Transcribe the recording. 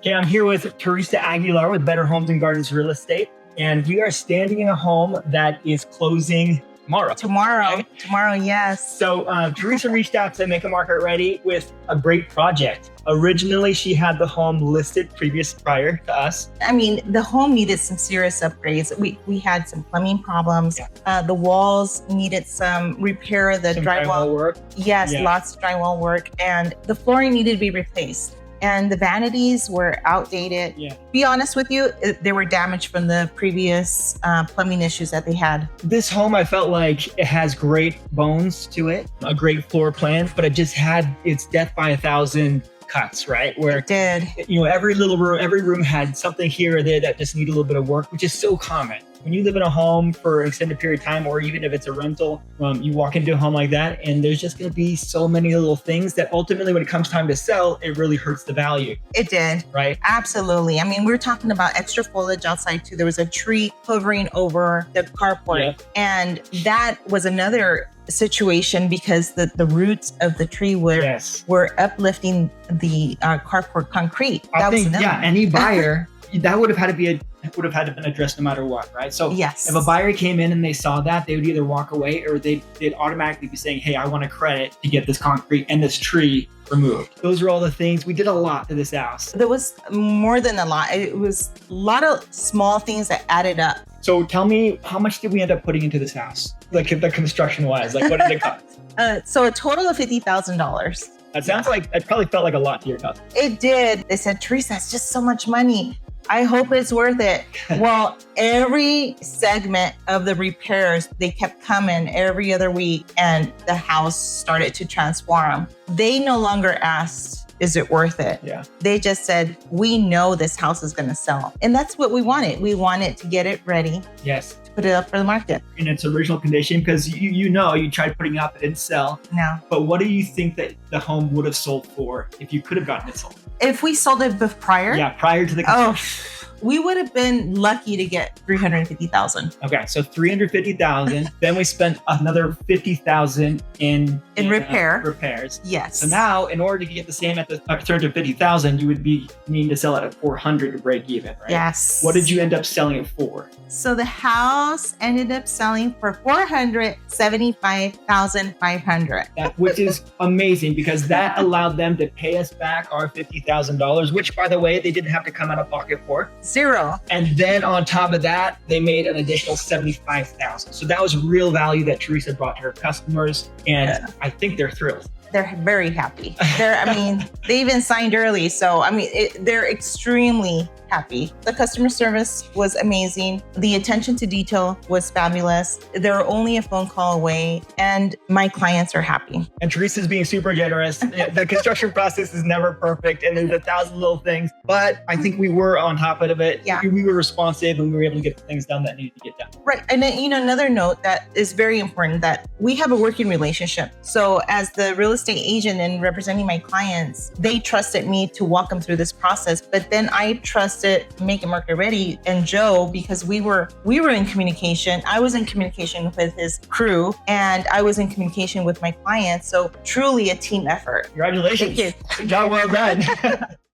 Okay, I'm here with Teresa Aguilar with Better Homes and Gardens Real Estate, and we are standing in a home that is closing tomorrow. Tomorrow, yes. So Teresa reached out to Make a Market Ready with a great project. Originally, she had the home listed prior to us. I mean, the home needed some serious upgrades. We had some plumbing problems. The walls needed some repair. The Some drywall work. Yes, Yeah. lots of drywall work. And the flooring needed to be replaced. And the vanities were outdated. Yeah. Be honest with you, they were damaged from the previous plumbing issues that they had. This home, I felt like it has great bones to it, a great floor plan, but it just had its death by 1,000 cuts, right? Where It did. every room had something here or there that just needed a little bit of work, which is so common. When you live in a home for an extended period of time, or even if it's a rental, you walk into a home like that, and there's just going to be so many little things that ultimately, when it comes time to sell, it really hurts the value. It did. Right? Absolutely. I mean, we're talking about extra foliage outside too. There was a tree hovering over the carport. Yeah. And that was another situation because the roots of the tree were uplifting the carport concrete. I think any buyer, that would have had to been addressed no matter what, right? So yes. If a buyer came in and they saw that, they would either walk away or they'd automatically be saying, hey, I want a credit to get this concrete and this tree removed. Those are all the things. We did a lot to this house. There was more than a lot. It was a lot of small things that added up. So tell me, how much did we end up putting into this house? Like the construction wise, like what did it cost? So a total of $50,000. That sounds like, it probably felt like a lot to your customer. It did. They said, Teresa, it's just so much money. I hope it's worth it. Well, every segment of the repairs, they kept coming every other week, and the house started to transform. They no longer asked, is it worth it? Yeah. They just said, we know this house is going to sell. And that's what we wanted. We wanted to get it ready. Yes. To put it up for the market. In its original condition, because you tried putting it up, it didn't sell. No. But what do you think that the home would have sold for if you could have gotten it sold? If we sold it prior? Yeah, prior to the construction. We would have been lucky to get $350,000. Okay, so $350,000. Then we spent another $50,000 in repairs. Yes. So now, in order to get the same at the $350,000, you would be needing to sell it at $400 to break even, right? Yes. What did you end up selling it for? So the house ended up selling for $475,500. Which is amazing, because that allowed them to pay us back our $50,000, which, by the way, they didn't have to come out of pocket for. Zero. And then on top of that, they made an additional $75,000. So that was real value that Teresa brought to her customers, and I think they're thrilled. They're very happy. They even signed early. So, they're extremely happy. The customer service was amazing. The attention to detail was fabulous. They're only a phone call away, and my clients are happy. And Teresa's being super generous. The construction process is never perfect, and there's 1,000 little things, but I think we were on top of it. Yeah. We were responsive, and we were able to get the things done that needed to get done. Right. And then, another note that is very important, that we have a working relationship. So as the real estate agent and representing my clients, they trusted me to walk them through this process. But then I trusted Make a Market Ready and Joe, because we were in communication. I was in communication with his crew, and I was in communication with my clients. So truly a team effort. Congratulations. Thank you. Job well done.